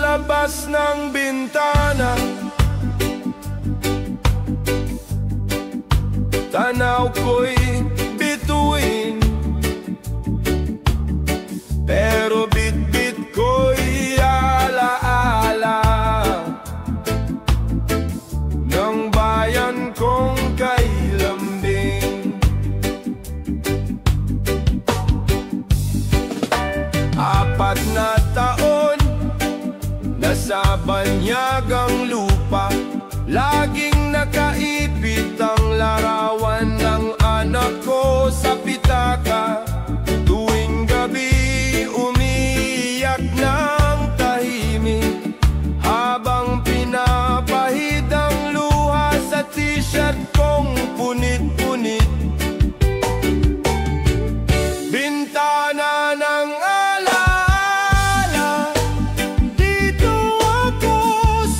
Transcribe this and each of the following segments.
labas ng bintana, tanaw ko'y bituin, pero bit-bit ko'y alaala ng bayan kong kay lambing. Apat na taon nasa banyagang lupa, laging nakaipit ang larawan ng anak ko sa pitaka. Tuwing gabi umiiyak ng tahimik, habang pinapahid ang luha sa t-shirt kong punit-punit. Bintana ng alaala, dito ako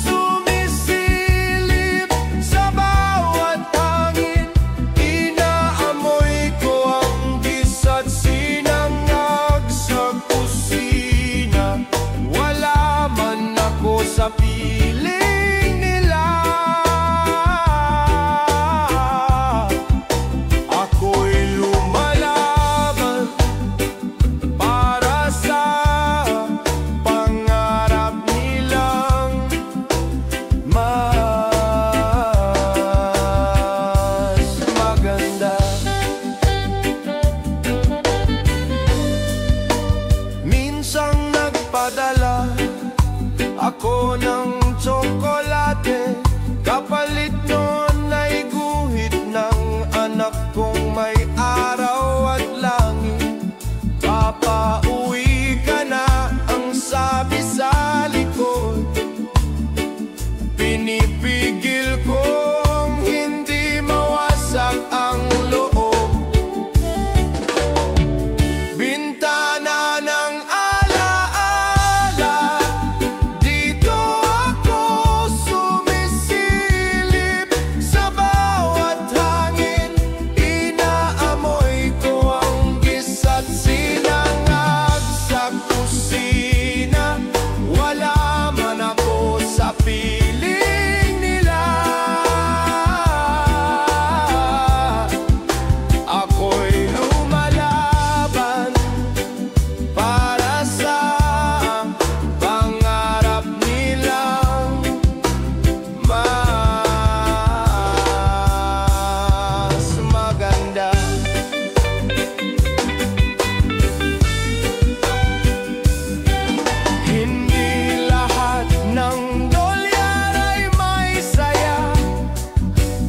sumisilip. Sa bawat hangin, inaamoy ko ang gisa't sinangag sa kusina. Wala man ako sa piling nila, ako'y lumalaban para sa pangarap nilang mas maganda. Minsang nagpadala ako ng tsokolate, kapalit nun ay guhit ng anak kong may araw at langit. Papauwi ka na, ang sabi sa likod. Pinipigil kong hindi mawasak ang loob. Bintana ng alaala, dito ako sumisilip. Sa bawat hangin, inaamoy ko ang gisa't sinangag sa kusina. Wala man ako sa piling nila, ako'y lumalaban para sa pangarap nilang mas maganda. Hindi lahat ng dolyar ay may saya,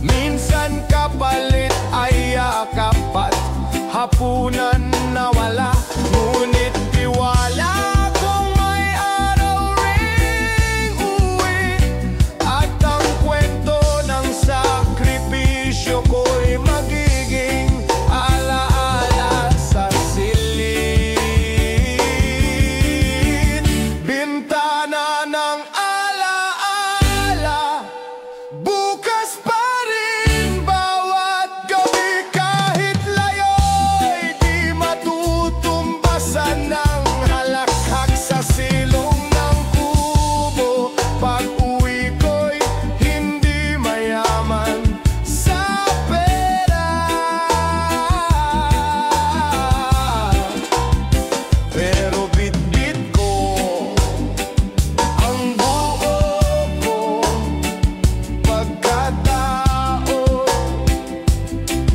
minsan kapalit ay yakap at hapunan na wala. Ngunit tiwala kung may araw ring uwi, at ang kwento ng sakripisyo ko'y magiging alaala sa silid. Bintana ng alaala, bukas pa rin bawat gabi. Kahit layo'y di matutumbasan ng halakhak sa silong ng kubo. Pag-uwi ko'y hindi mayaman sa pera, pero bit-bit ko ang buo kong pagkatao,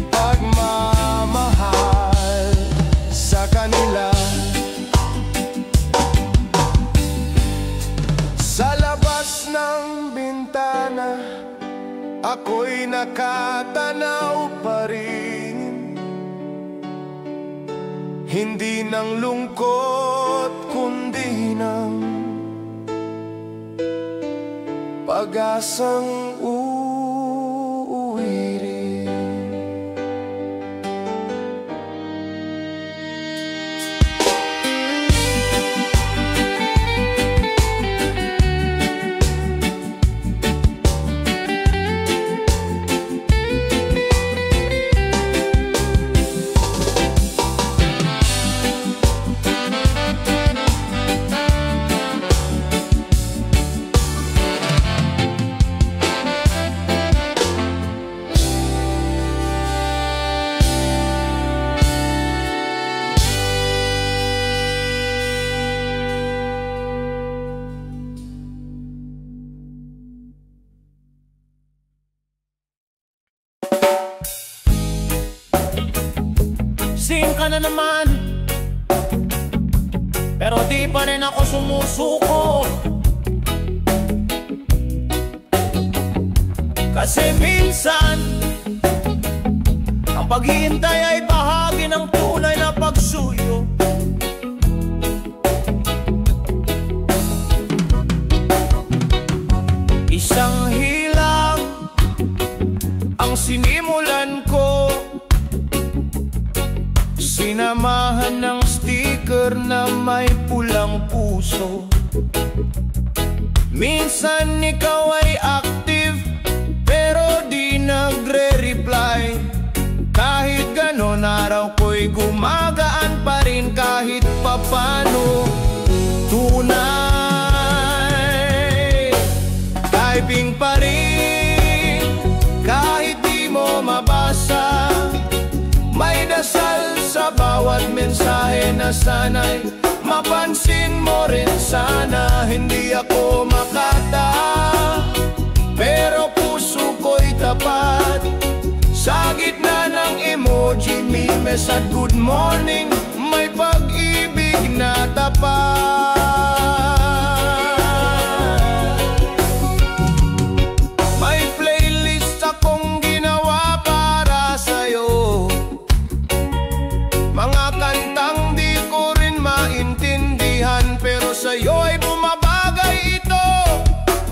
pagmamahal sa kanila. Sa labas ng bintana, ako'y nakatanaw pa rin, hindi ng lungkot kundi ng pag-asang uuwi rin. ka na naman, pero di pa rin ako sumusuko. Kasi minsan ang paghihintay ay bahagi ng tunay na pagsuyo. Isang hilang ang sinimulan ko, sinamahan ng sticker na may pulang puso. Minsan ikaw ay active pero di nagre-reply. Kahit ganon araw ko'y gumagaan pa rin kahit papano. Tunay, typing pa rin kahit di mo mabasa. May dasal sa bawat mensahe na sana'y mapansin mo rin sana. Hindi ako makata, pero puso ko'y tapat. Sa gitna ng emoji, memes at good morning, may pag-ibig na tapat. May playlist akong ginawa para sa'yo, mga kantang di ko rin maintindihan, pero sa'yo ay bumabagay ito.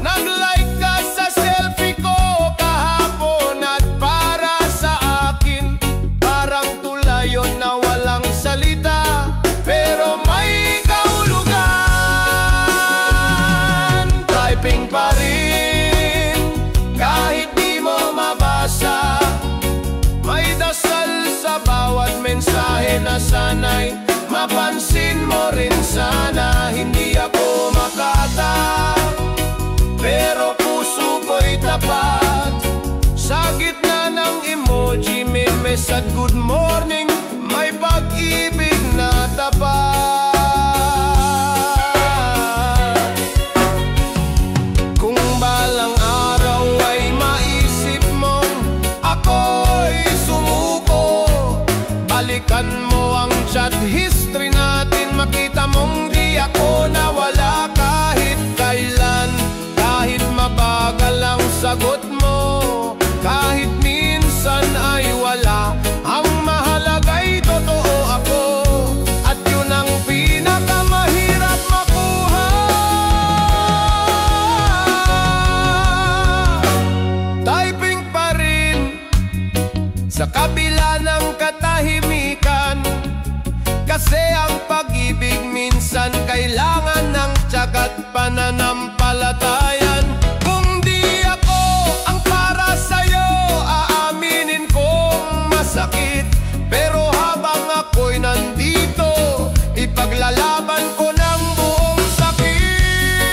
Nag-like ka sa selfie ko kahapon at para sa akin parang tulayon na walang salita, pero may kahulugan. Typing pa rin kahit di mo mabasa. May dasal sa bawat mensahe na sana'y mapansin mo rin sana. Hindi ako makata, pero puso ko'y tapat. Sa gitna ng emoji, memes at good morning, may pag-ibig na tapat. Kung balang araw ay maisip mong ako'y sumuko, balikan mo ang chat history natin, makita mong di ako nawala kahit kailan. Kahit mabagal ang sagot mo, kahit minsan ay wala, ang mahalaga'y totoo ako. At yun ang pinakamahirap makuha. Typing pa rin sa kabila ng katahimikan, kasi ang pag-ibig minsan kailangan ng tiyaga at pananampalatayan. Kung di ako ang para sa'yo, aaminin kong masakit, pero habang ako'y nandito, ipaglalaban ko ng buong sakit.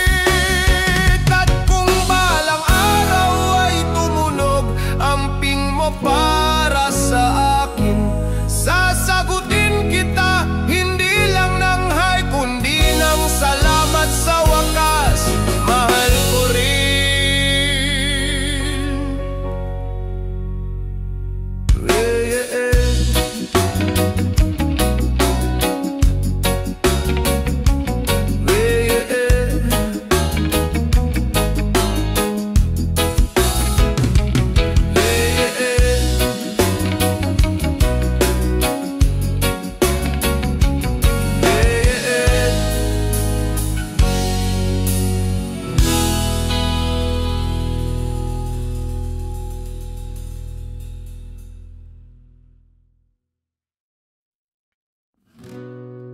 At kung balang araw ay tumunog ang ping mo para sa akin, sasagutin kita, hindi lang ng hi kundi ng salamat. Sa wakas, mahal ko rin.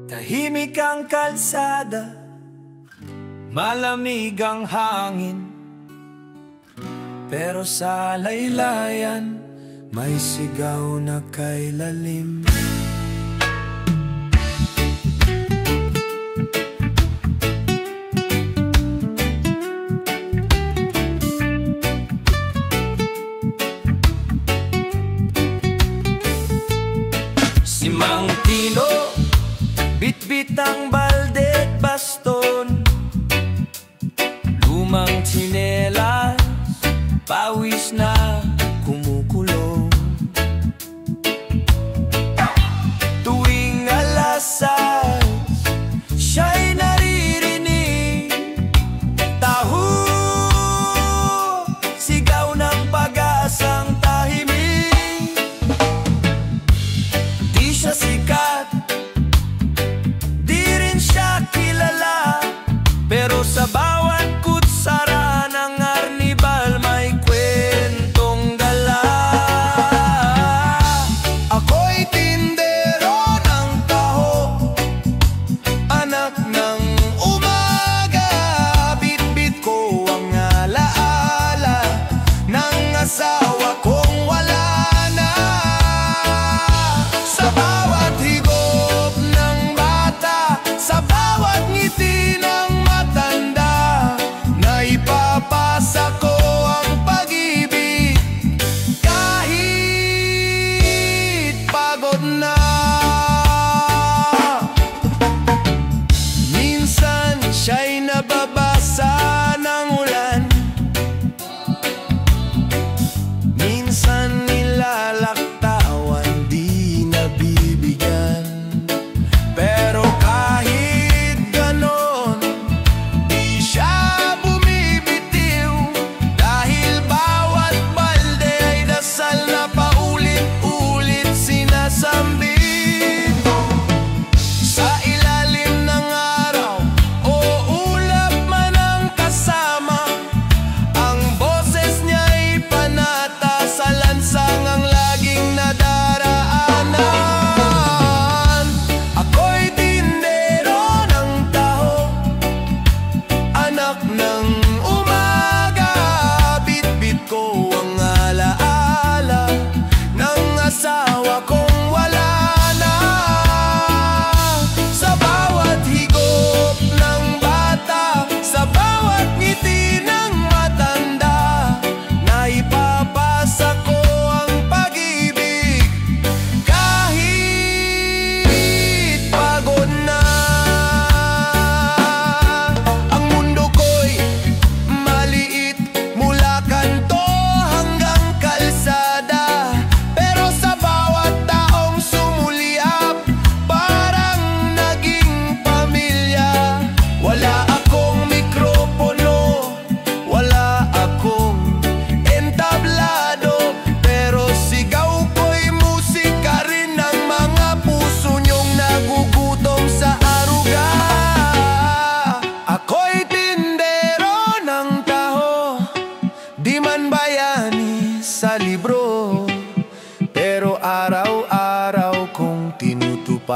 Tahimik ang kalsada, malamig ang hangin, pero sa laylayan may sigaw na kay lalim. Si Mang Tino, bitbit ang balde at baston, lumang tsinelas, pawis na kumukulong.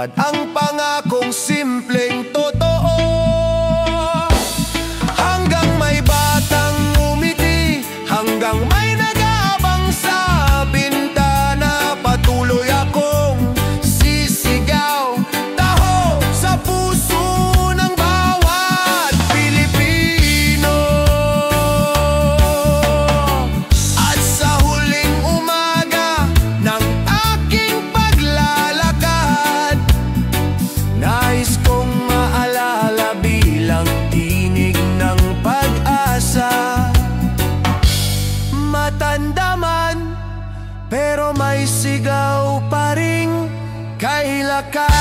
matupad ang pangakong simpleng totoo. Hanggang may batang umiti, hanggang may nag-aabang sa bintana, patuloy akong sisigaw, taho sa puso ng bawat Pilipino. At sa huling umaga ng aking paglalakad, nais kong maalala bilang tinig ng pag-asa. Matanda man, pero may sigaw pa ring kailakan.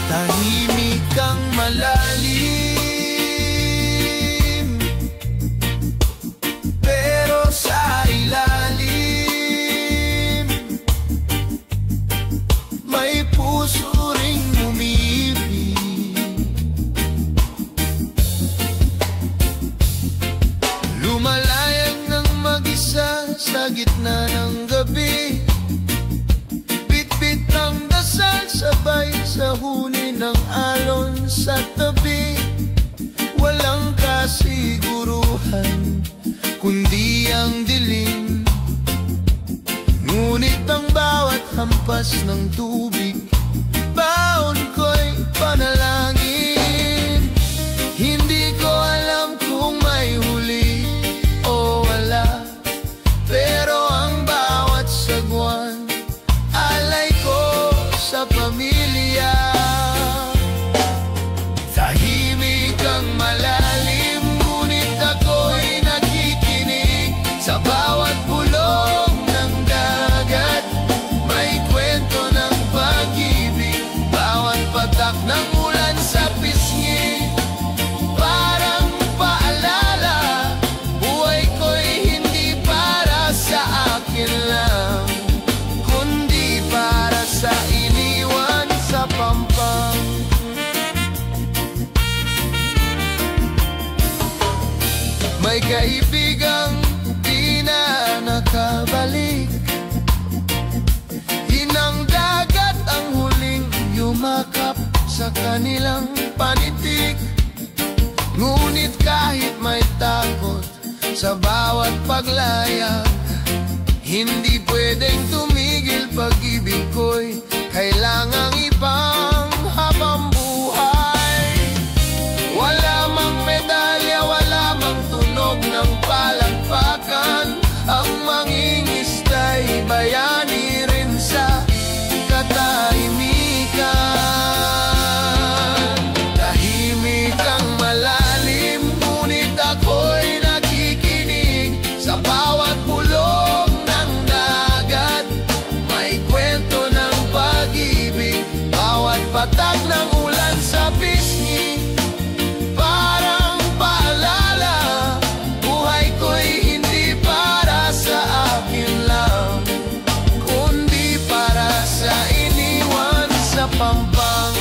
Tahimik kang malalim, pero sa ilalim may puso ring umibig. Lumalayag ng mag-isa sa gitna ng gabi, bitbit ng dasal sabay sa huni ng alon sa tabi. Walang kasiguruhan kundi ang dilim, ngunit ang bawat hampas ng tubig, baon ko'y panalangin. Hindi ko alam kung may huli o wala, pero ang bawat sagwan alay ko sa pamilya. Tahimik ang malalim, ngunit ako'y nakikinig. Sa bawat bulong ng dagat may kwento ng pag-ibig. Bawat patak ng ulan sa pisngi, parang paalala, buhay ko'y hindi para sa akin lang, kundi para sa iniwan sa pampang. May kaibigang di na nakabalik, hinang dagat ang huling yumakap sa kanilang panitik. Ngunit kahit may takot sa bawat paglayag, hindi pwedeng tumigil pag-ibig ko'y kailangang ipang habang buhay. Wala mang medalya, wala mang tunog ng palakpakan, ang mangingista'y bayani rin sa katahimikan. Tahimik ang malalim, ngunit ako'y nakikinig. Sa bawat bulong ng dagat may kwento ng pag-ibig. Bawat patak ng ulan sa pisngi, parang paalala, buhay ko'y hindi para sa akin lang, kundi para sa iniwan sa pampang.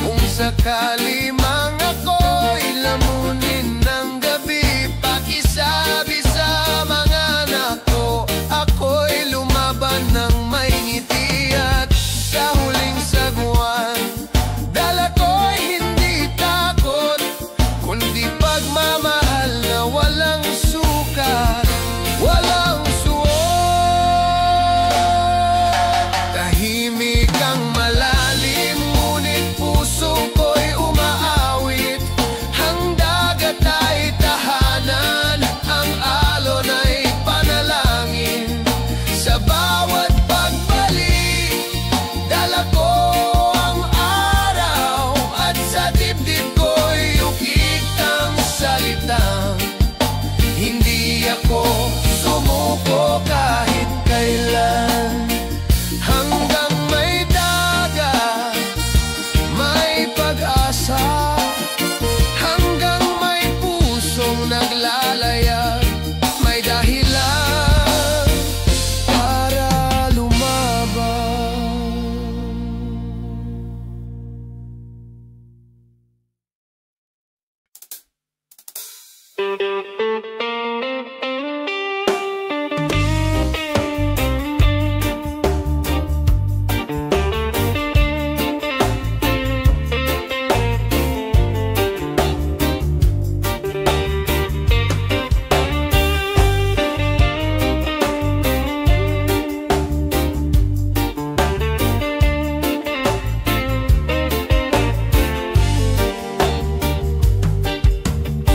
Kung sakali mang ako'y lamunin ng gabi, pakisabi sa mga anak ko, ako'y lumaban ng may ngiti. At sa huling sagwan, dala ko'y hindi takot, kundi pagmamahal na walang sukat, walang suot. Tahimik ang malalim, ngunit puso ko'y umaasa.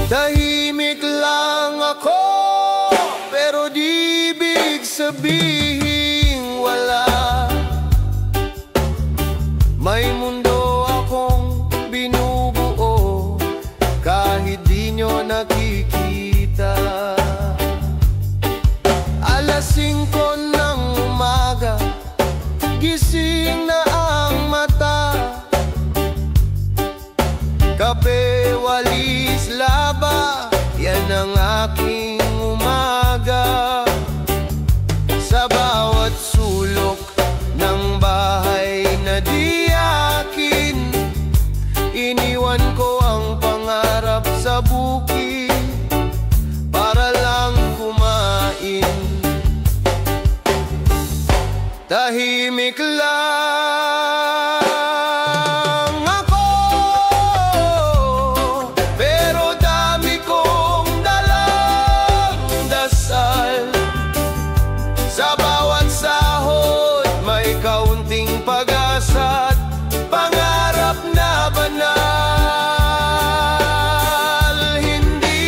Tahimik lang ako, pero di ibig sabihin wala. May mundo akong binubuo, kahit di nyo nakikita. Alas 5 ng umaga, gising na ang mata. Kape, walis, laba, yan ang aking umaga. Sa bawat sulok ng bahay na di akin, iniwan ko ang pangarap sa bukid para lang kumain. Tahimik lang ako, pero dami kong dalang dasal. Sa bawat sahod may kaunting pag-asa at pangarap na banal. Hindi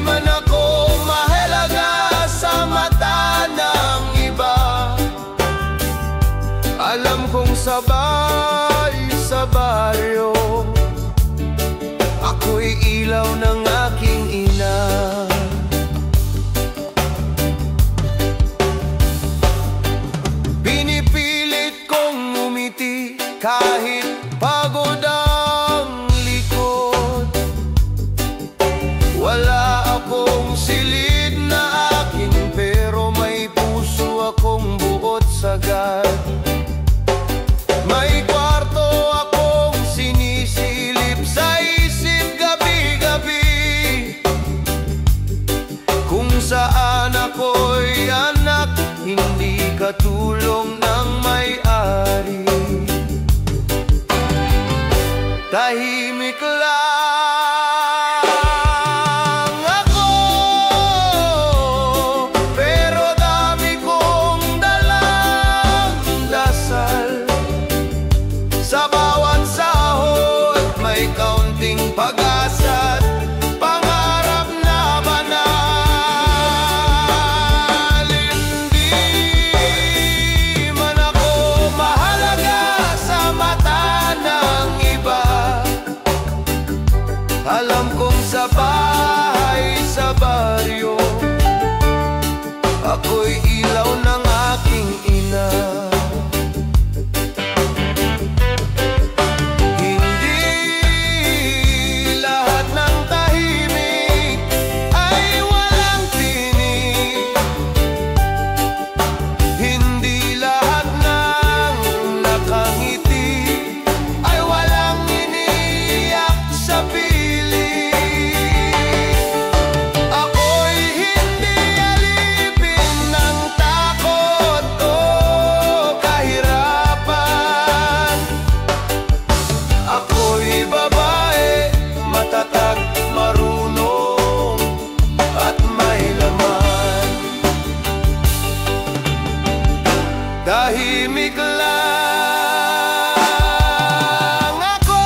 man ako mahalaga sa mata ng iba, alam kong sabay sa baryo, ako'y ilaw ng aking ina. Pinipilit kong ngumiti kahit pagod ang likod. Wala akong silid na akin, pero may puso akong buot sagad. May kwarto akong sinisilip sa isip gabi-gabi, kung saan ako'y anak, hindi katulong ng may-ari. Tahimik lang ako, pero dami kong dalang dasal. Sa bawat sahod may kaunting pag-asa at pangarap na banal. Hindi man ako mahalaga sa mata ng iba, alam kong sa bahay sa baryo, ako'y ilaw ng aking ina. Tahimik lang ako,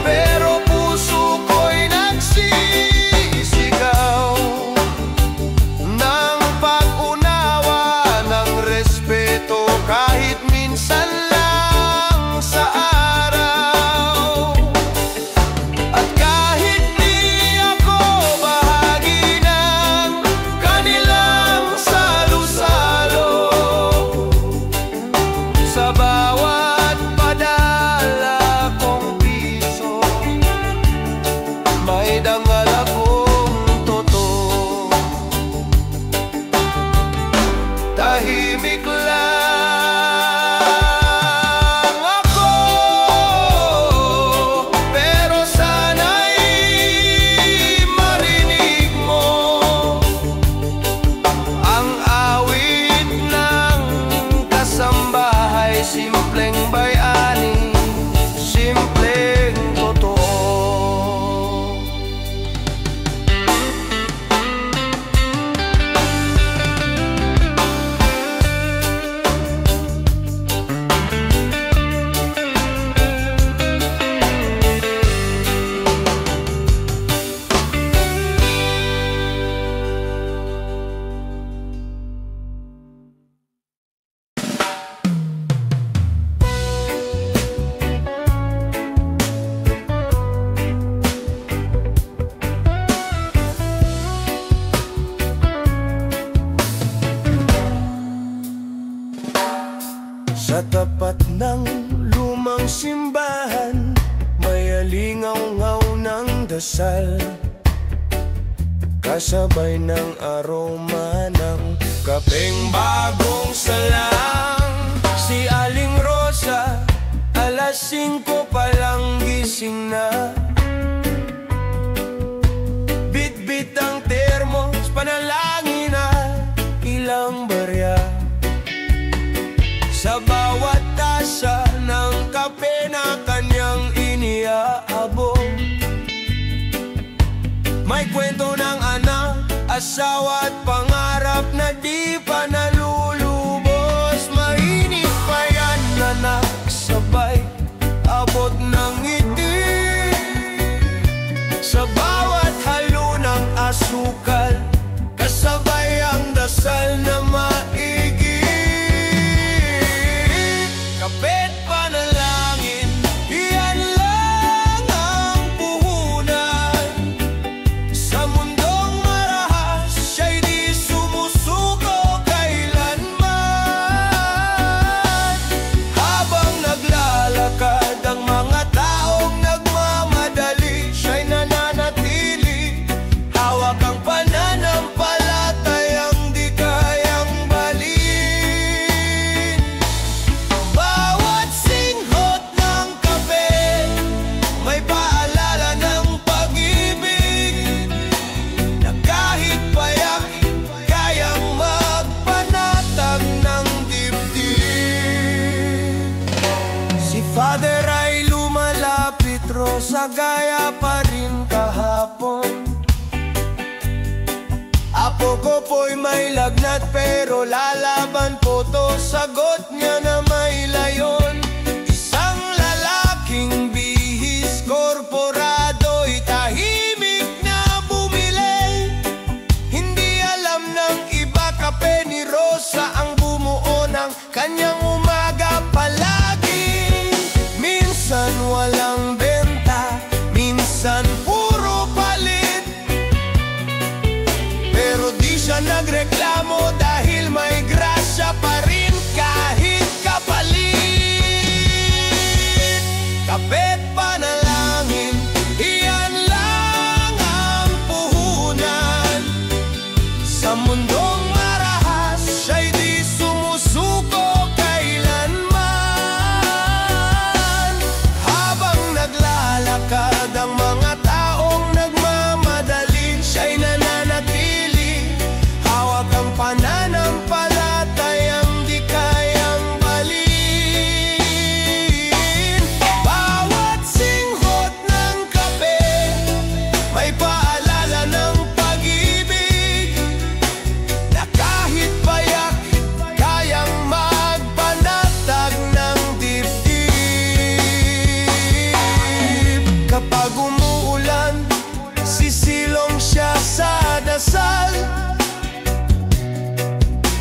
pero puso ko'y nagsisigaw ng pag-unawa, ng respeto, kahit minsan lang sa araw. At kahit di ako bahagi ng kanilang salo-salo, sa bawat padala kong piso may dangal akong totoo. Tahimik lang Sa tapat ng lumang simbahan, may alingaw-ngaw ng dasal, kasabay ng aroma ng kapeng bagong salang. Si Aling Rosa, alas 5 pa lang gising na. Bit-bit ang termos, panalangin na ilang barya. Sa bawat tasa ng kape na kanyang iniaabot, may kwento ng anak, asawa at pangarap na di pa nalulubos. Mainit pa yan na nagsabay, abot ng ngiti. Sa bawat halo ng asukal, kasabay ang dasal na maigi. Kapit panalangin, iyan lang ang puhunan. Sa mundong marahas, siya'y di sumusuko kailanman. Habang naglalakad ang mga taong nagmamadali, siya'y nananatili, hawak ang pananampalatayang di kayang balin. Bawat singhot ng kape, may paalala ng pag-ibig, na kahit payak, kayang magpanatag ng dibdib. Si Father ay lumalapit, Rosa, gaya pa rin kahapon. Apo ko po'y may lagnat pero lalaban po to, sagot niya na may layon. Isang lalaking bihis, korporado'y tahimik na bumili. Hindi alam ng iba, kape ni Rosa ang bumuo ng kanyang umaga palagi. Minsan walang benta, minsan puro palit, pero di siya nagreklamo dahil may grasya pa rin kahit kapalit. Kapit panalangin, iyan lang ang puhunan. Sa mundong marahas, siya'y di sumusuko kailanman. Habang naglalakad ang mga taong nagmamadali, siya'y nananatili, hawak ang pananampalatayang di kayang balin. Bawat singhot ng kape, may paalala ng pag-ibig, na kahit payak, kayang magpanatag ng dibdib. Kapag umuulan, sisilong siya sa dasal,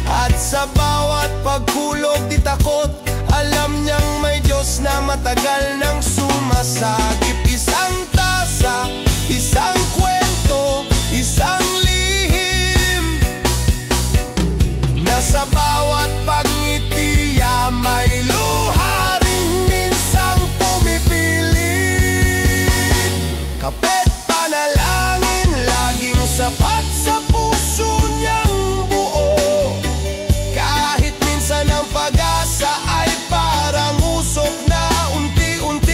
at sa bawat pagkulog di takot, alam niyang may Diyos na matagal nang sumasagip. Isang tasa, isang kwento, isang lihim, na sa bawat pagngiti may luha rin minsang pumipilit. Kapit panalangin, laging sapat sa puso niyang buo. Kahit minsan ang pag-asa ay parang usok na unti-unti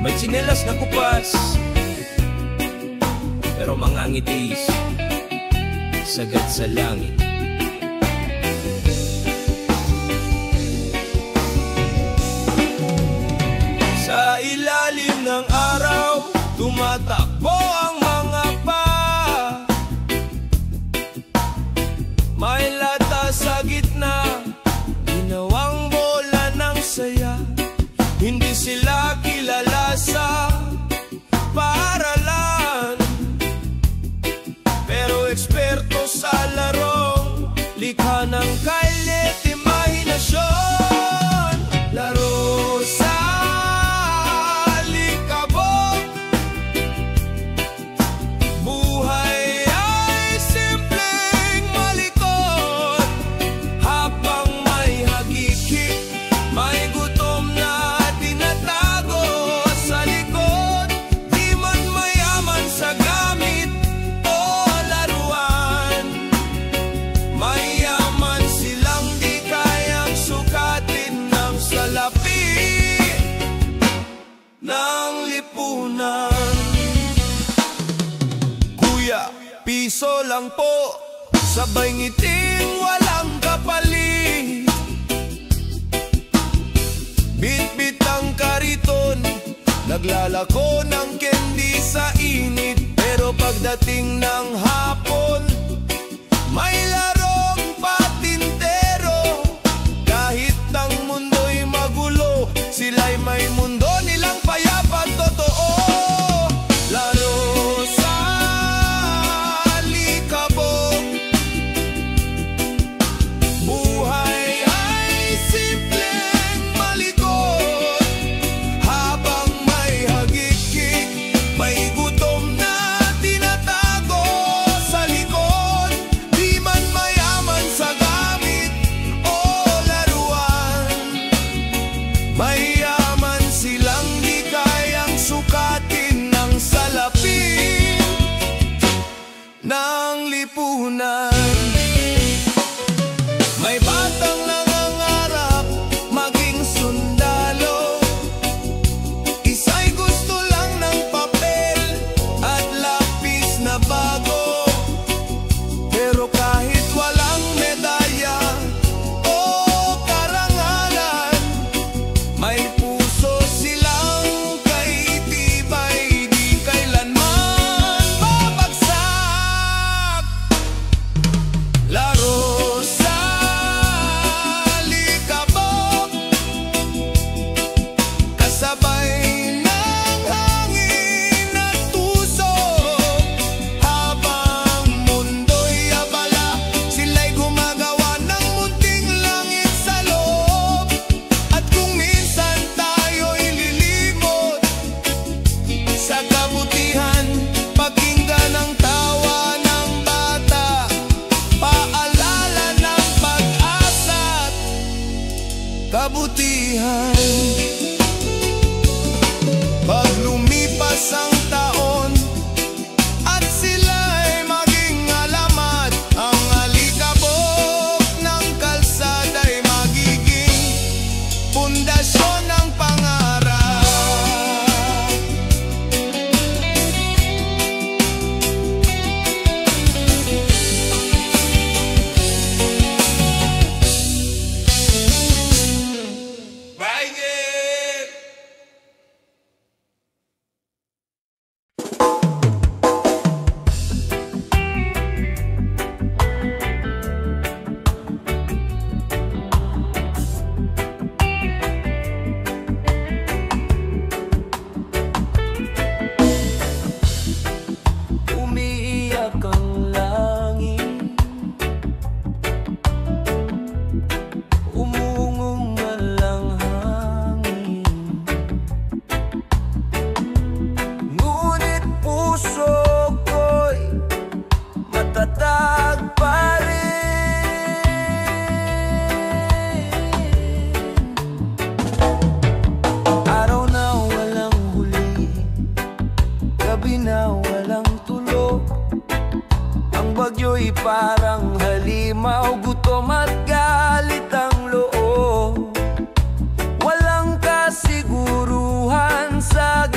May tsinelas na kupas, pero mga ngitis sagad sa langit. Sa ilalim ng araw, tumatakbo ang mga pa. May lata sa gitna, ginawang bola ng saya. Hindi sila kilala sa paaralan, pero eksperto sa larong likha ng kailit imahinasyon. Laro sa likabok, buhay ay simpleng malikot. Habang may hagikik, may gutom na tinatago sa likod. Di man mayaman sa gamit o laruan, mayaman silang di kayang sukatin ng salapi ng lipunan. Kuya, piso lang po, sabay ngiting walang kapalit. Bit-bit ang kariton, naglalako ng candy sa init. Pero pagdating ng hapon, may larong patintero. Kahit ang mundo'y magulo, sila'y may mundo nilang payapat totoo. Laro sa likabok, buhay ay simpleng malikot. Habang may hagikik, may gutom na tinatago sa likod. Di man mayaman sa gamit o laruan, mayaman silang di kayang sukatin ng salapi ng lipunan. May batang nangangarap maging sundalo, isa'y gusto lang ng papel at lapis na bago. Pero kahit walang medalya o karangalan, may puso silang kaitibay, di kailanman babagsak. Laro sa likabok, kasabay ng hangin at tusok. Habang mundo'y abala, sila'y gumagawa ng munting langit sa loob. At kung minsan tayo'y lilimot sa kabutihan, pakinggan ang tawa ng bata, paalala ng pag-asa't kabutihan. Pag lumipas ang taon at sila'y maging alamat, ang alikabok ng kalsada'y magiging pundasyon ng pangarap. Baigit! Umiiyak ang langit, umungong na lang hangin. Ngunit puso ko'y matatag pa rin. Araw na walang huli, gabi na walang tulog. Ang bagyo'y parang halimaw, gutom at galit ang loob. Walang kasiguruhan sa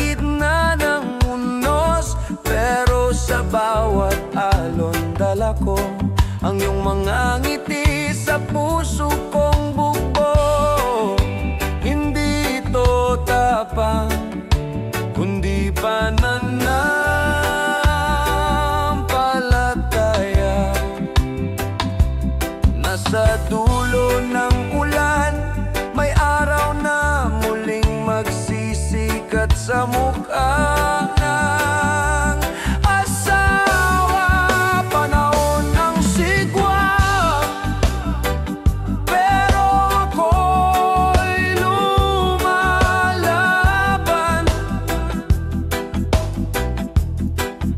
mga ngiti sa puso kong bugbo. Hindi ito tapang, kundi pananampalataya. Nasa dulo ng ulan, may araw na muling magsisikat sa mukha ng asawa. Panahon ng sigwa, pero ako'y lumalaban.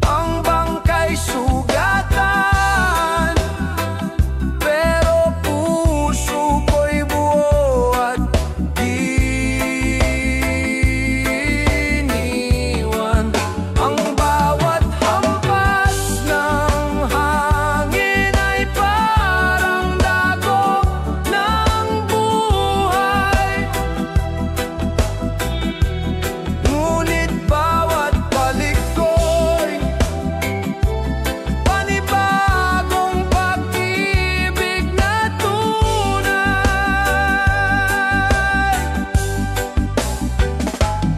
Ang bangkay sugatan, pero puso ko'y buo at iniwan. Ang bawat hampas ng hangin ay parang dagok ng buhay. Ngunit bawat balik ko'y panibagong pag-ibig na tunay.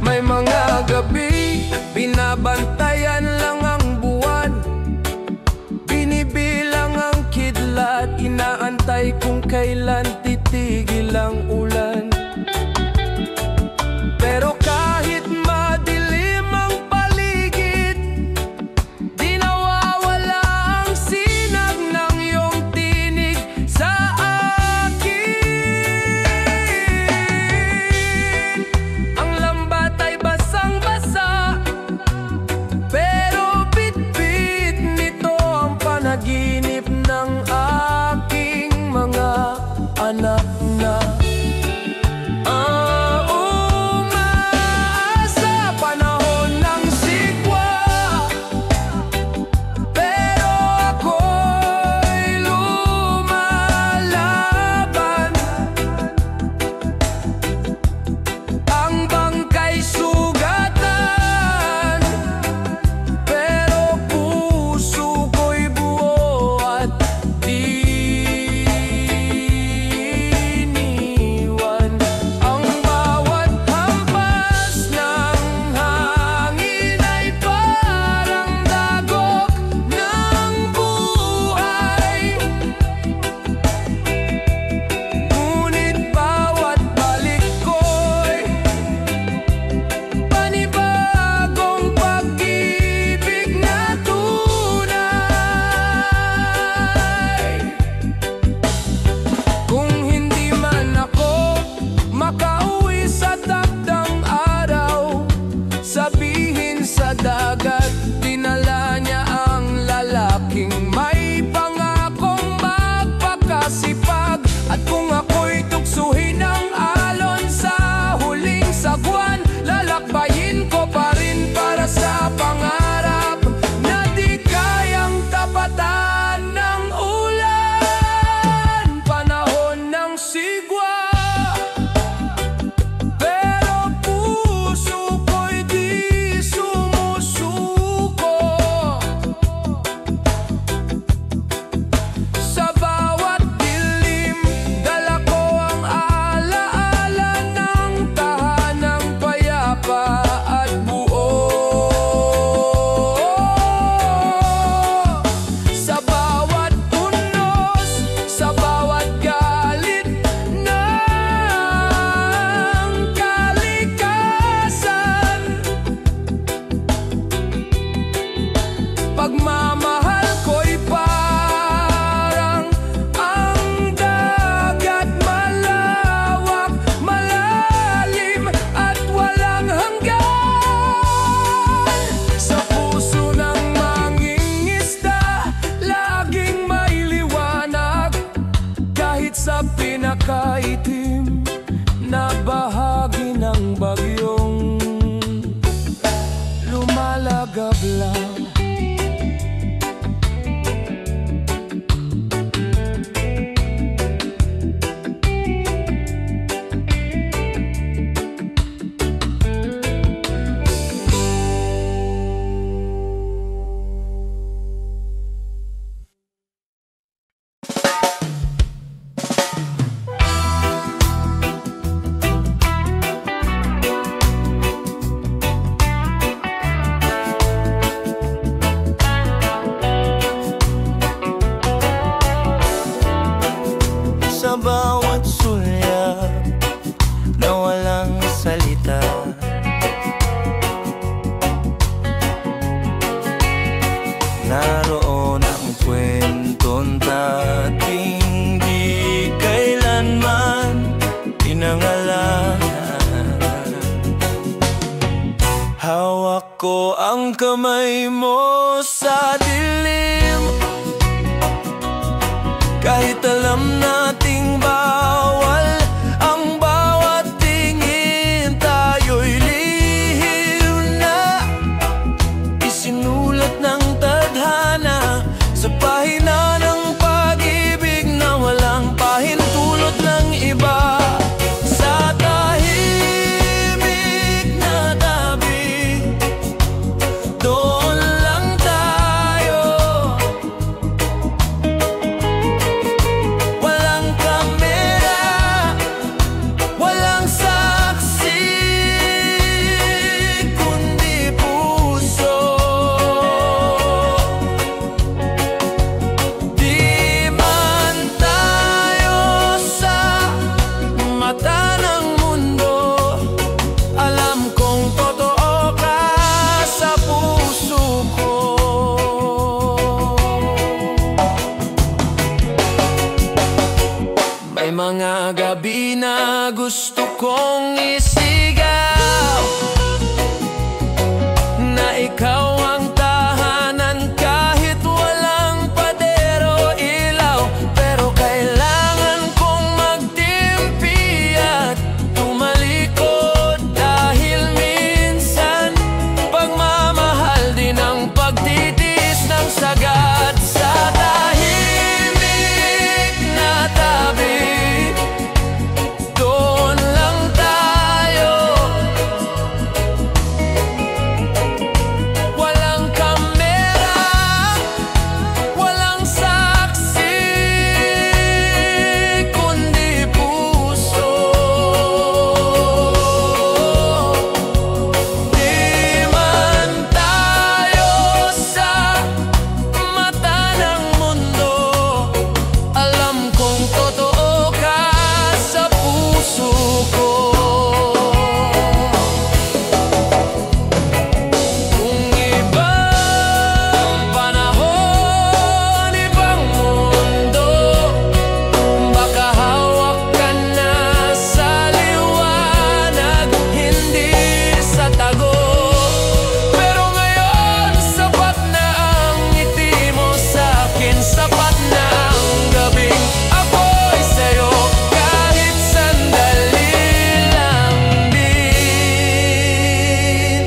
May mga gabi, binabantayan lang ang buwan. Binibilang ang kidlat, inaantay kung kailan titigil ang ulan. Pero kahit madilim ang paligid, di nawawala ang sinag ng iyong tinig sa akin. Ang lambat ay basang-basa, pero hawak ko ang kamay mo sa dilim. Kahit alam nating bawal ang bawat tingin, tayo'y lihim na isinulat ng tadhana sa pahina ng pag-ibig na walang pahintulot ng iba. Sa tahimik na tabi, doon lang tayo. Walang kamera, walang saksi, kundi puso. Di man tayo sa mata ng mundo, alam kong totoo ka sa puso ko. May mga gabi na gusto kong isigaw na ikaw ang tahanan kahit walang padero ilaw. Pero kailangan kong magtimpi at tumalikod dahil minsan pagmamahal din ang pagtitiis ng sagad. Sa tahimik na tabi, doon lang tayo. Walang kamera, walang saksi, kundi puso. Di man tayo sa mata ng mundo, alam kong totoo ka sa puso ko. Kung ibang panahon, ibang mundo, baka hawak ka na sa liwanag, hindi sa tago. Pero ngayon, sapat na ang ngiti mo sa'kin, sapat na ang gabing ako'y sa'yo, kahit sandali lang din.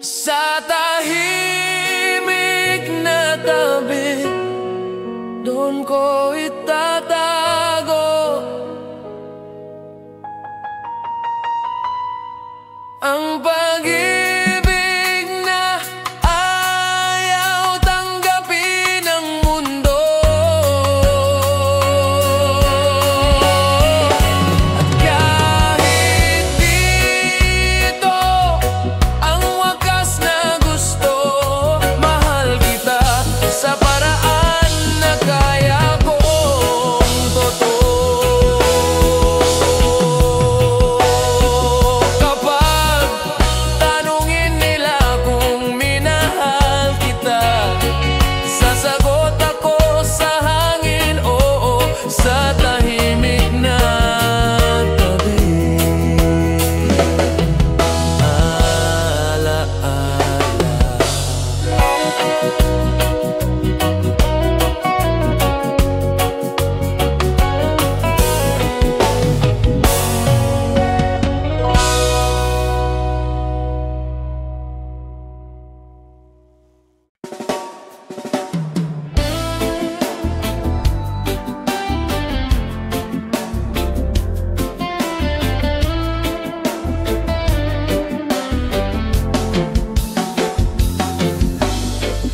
Sa tahimik na tabi, doon ko itatago ang pag-ibig na ayaw tanggapin ng mundo. At kahit dito ang wakas na gusto, mahal kita sa paraan na kaya kong totoo. Kapag tanungin nila kung minahal kita, sasagot ako sa hangin, oo, sa tahimik na tabi. Alaala.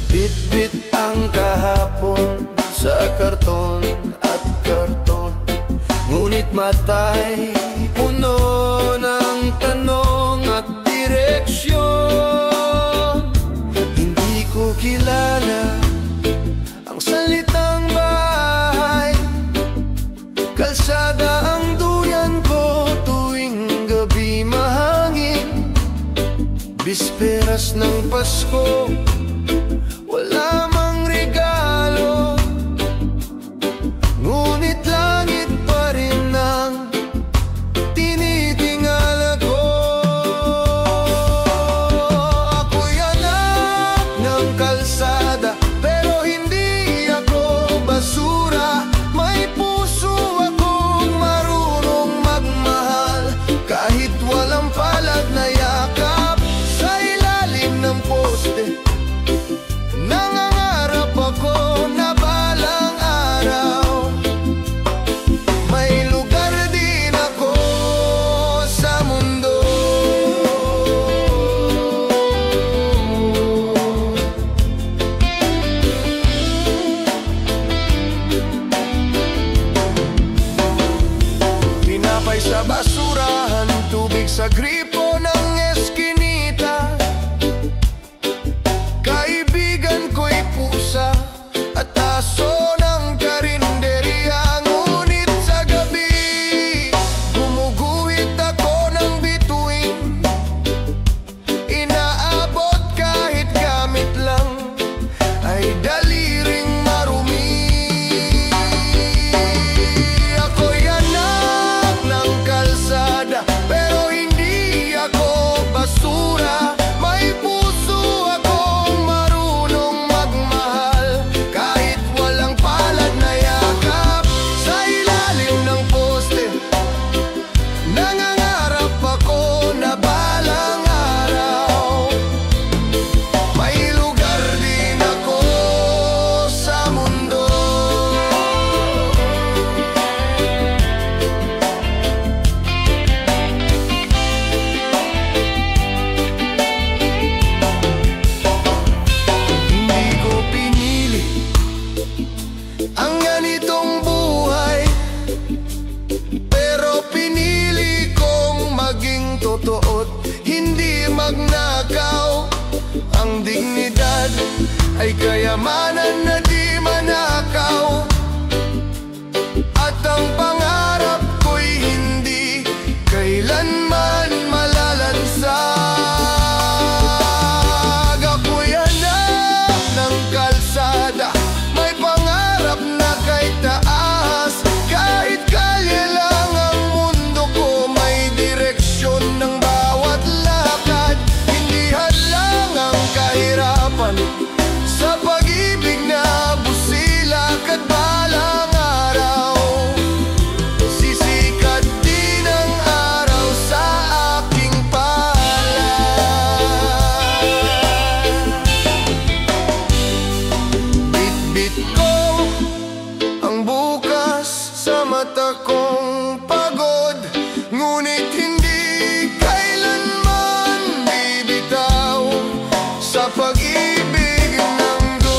Bit-bit ang kahapon sa karton at karton, ngunit mata'y puno ng tanong at direksyon. Hindi ko kilala ang salitang bahay, kalsada ang duyan ko tuwing gabi mahangin. Bisperas ng Pasko, wala mang regalo, ngunit langit pa rin ang tinitingala ko. sa gripo ng eskinita. Kaibigan ko'y pusa at aso ng karinderya. Ngunit sa gabi, gumuguhit ako ng bituin. Inaabot kahit gamit lang ay daliring marumi. Ako'y anak ng kalsada, pero hindi ako basura. May puso akong marunong magmahal, kahit walang palad na yakap. Sa ilalim ng poste, nangangarap ako na balang araw may lugar din ako sa mundo. Hindi ko pinili ang ganitong buhay, pero pinili kong maging totoo't hindi magnakaw. Ang dignidad ay kayamanan na di manakaw, at ang pangarap ko'y hindi kailanman malalansag. Ako'y anak ng kalsada, may pangarap na kay taas. Kahit kalye lang ang mundo ko, may direksyon ng bawat lakad. Hindi hadlang ang kahirapan sa pag-ibig na busilak, at balang araw sisikat din ang araw sa aking palad. Bit-bit ko ang bukas sa mata kong pagod, ngunit hindi kailanman bibitaw sa pag-ibig ng Diyos.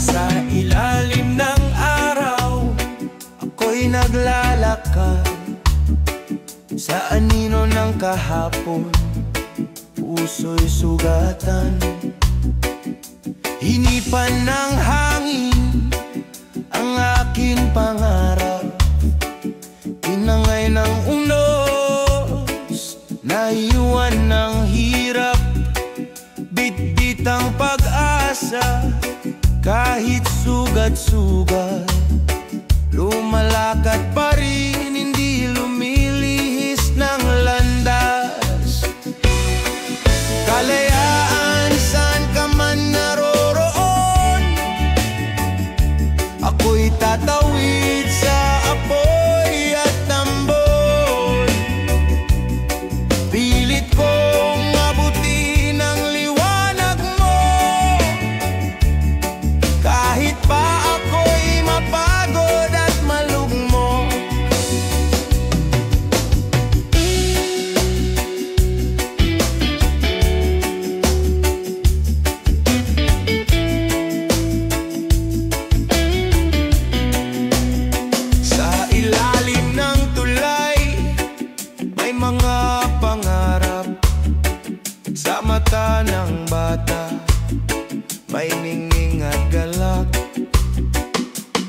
Sa ilalim ng araw, ako'y naglalakad sa anino ng kahapon. Puso'y sugatan, hinipan ng hangin ang aking pangarap. Tinangay ng unos, naiwan ng hirap. Bit-bit ang pag-asa, kahit sugat-sugat. Lumalakad pa rin, hindi lumilihis ng landas. Kalayaan saan ka man naroroon, ako'y tatawid sa apoy at tambol. Pilit kong abutin ang liwanag mo, kahit pa ako'y mapagod at malugmok. Sa ilalim ng tulay, may mga pangarap. Sa mata ng bata, may ningning at galak.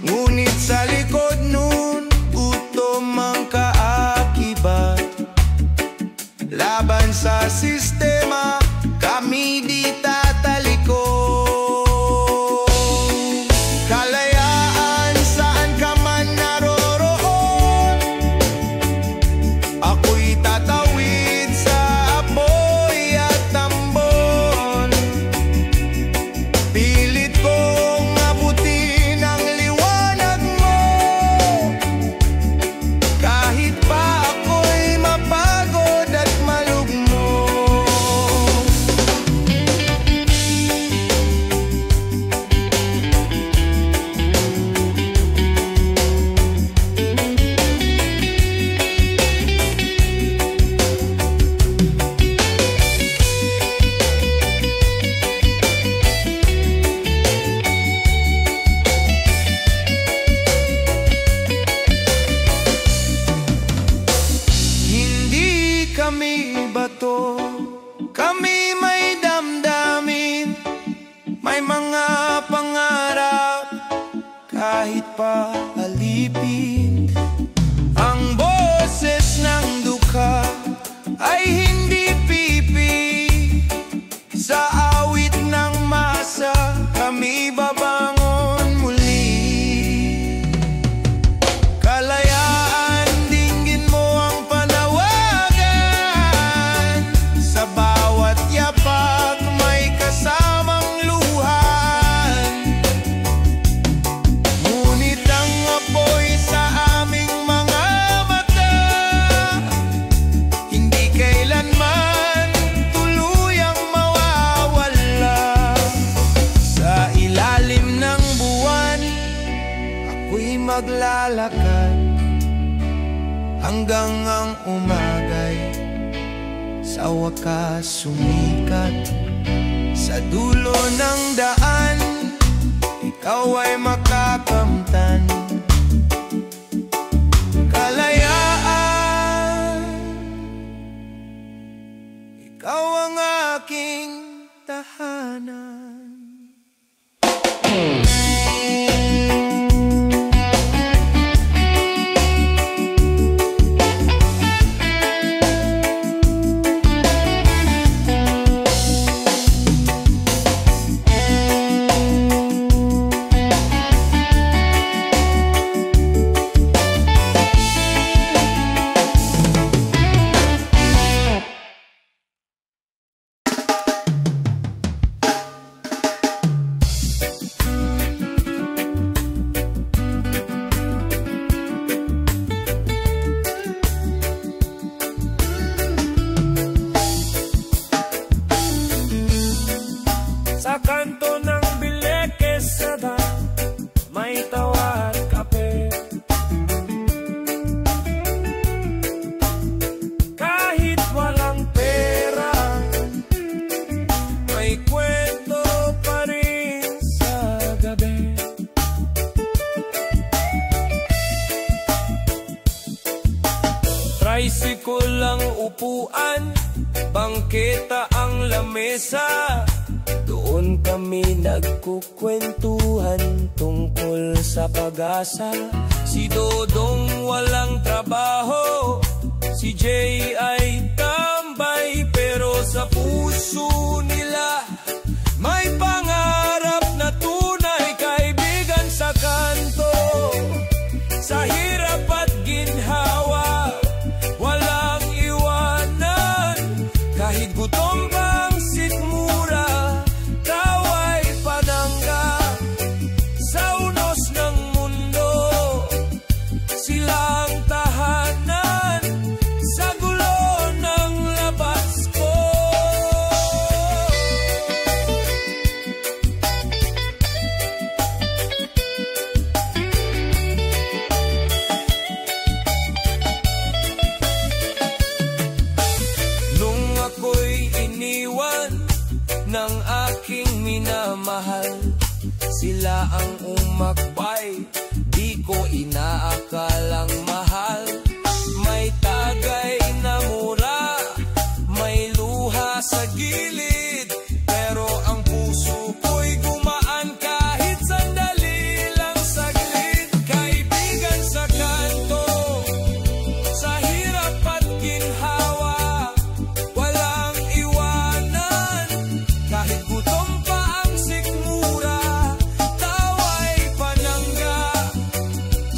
Ngunit sa likod nun, gutom ang kaakibat. Laban sa sistema, kami di tataliko. Kalayaan saan ka man naroroon, ako'y kami bato, kami may damdamin, may mga pangarap, kahit pa alipin. Ang boses ng dukha ay hindi pipi, sa awit ng masa kami babangon muli. Kalayaan, dinggin mo ang panawagan, sa bawat yapak may kasamang luhan. Ngunit ang apoy sa aming mga mata, hindi kailanman tuluyang mawawala. Sa ilalim ng buwan, ako'y maglalakad hanggang ang umagay, sa wakas sumikat. Sa dulo ng daan, ikaw ay makakamtan. Kalayaan, ikaw ang aking tahanan. Sa kanto ng Bilekesada may tawa at kape. Kahit walang pera, may kwento pa rin sa gabi. Tricycle ang upuan, bangketa ang lamesa. Doon kami nagkukwentuhan tungkol sa pag-asa. Si Dodong walang trabaho, si Jay ay tambay, pero sa puso nila may pangarap na tunay. Kaibigan sa kanto, sa hirap at ginhawa, walang iwanan. Kahit gutom bang sikmura, taway panangga. Sa unos ng mundo, sila ang tahanan, sa gulo ng labas ko. Nung ako'y iniwan ng aking minamahal, sila ang umakbay, di ko inaakalang mahal. May tagay na mura, may luha sa gilid, pero ang puso ko'y gumaan kahit sandali lang saglit. Kaibigan sa kanto, sa hirap at ginhawa, walang iwanan. Kahit gutom pa ang sikmura, taway panangga.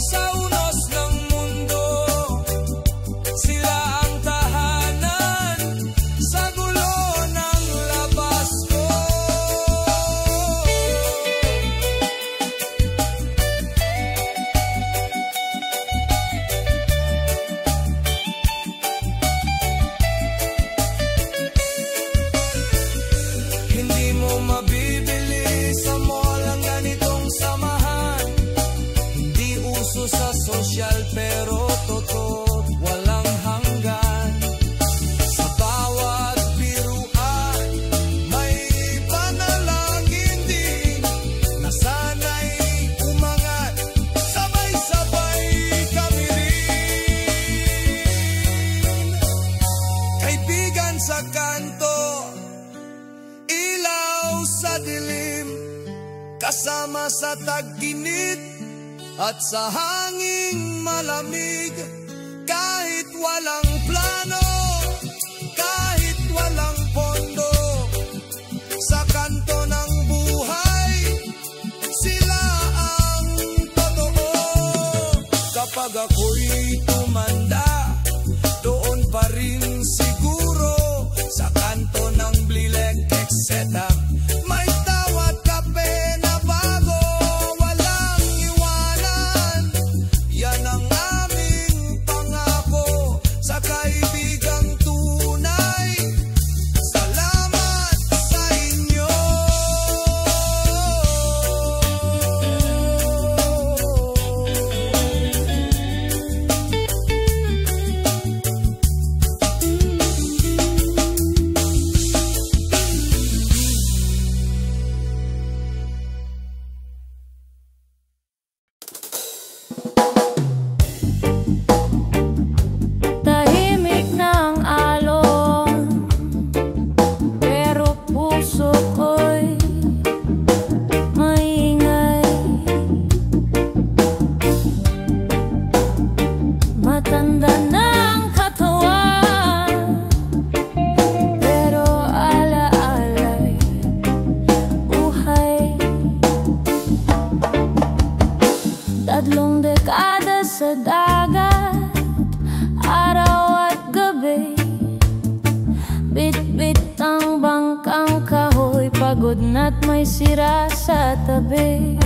Sa unos ng mundo, sa kanto, ilaw sa dilim, kasama sa tag-init at sa hanging malamig. Kahit walang plano, kahit walang pondo, sa kanto ng buhay, sila ang totoo. Kapag ako'y tumanda, doon pa rin siguro sa kanto ng Blilek Exeta. May tawat kape na bago, walang iwanan. Yan ang aming pangako sa kaibigang tunay. Salamat sa inyo. Tahimik ng alon, pero puso ko'y maingay. Matanda ng katawan, pero alaala'y buhay. Tatlong dekada sa dagat, araw at gabi, bit-bit ang bangkang kahoy, pagod na't may sira sa tabi.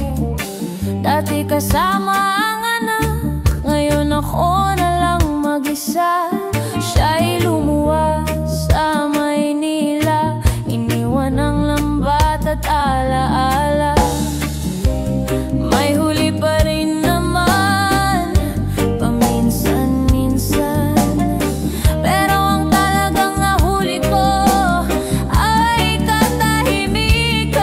Dati kasama ang anak, ngayon ako na lang mag-isa. Siya'y lumuwas sa Maynila, iniwan ang lambat at alaala. May huli pa rin naman, paminsan-minsan, pero ang talagang nahuli ko ay katahimikan.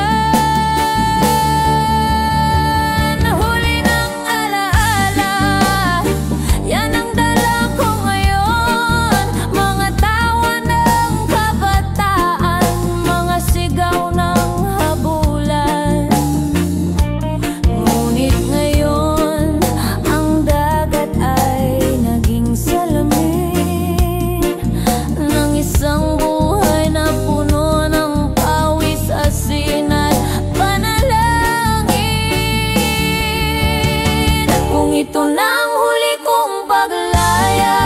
Huli ng alaala, yan ang dala ko ngayon. Mga tawa ng kabataan, mga sigaw ng habulan. Ngunit ngayon, ang dagat ay naging salamin ng isang buhay na puno ng pawis, asin at panalangin. Kung ito na ang huli kong paglaya,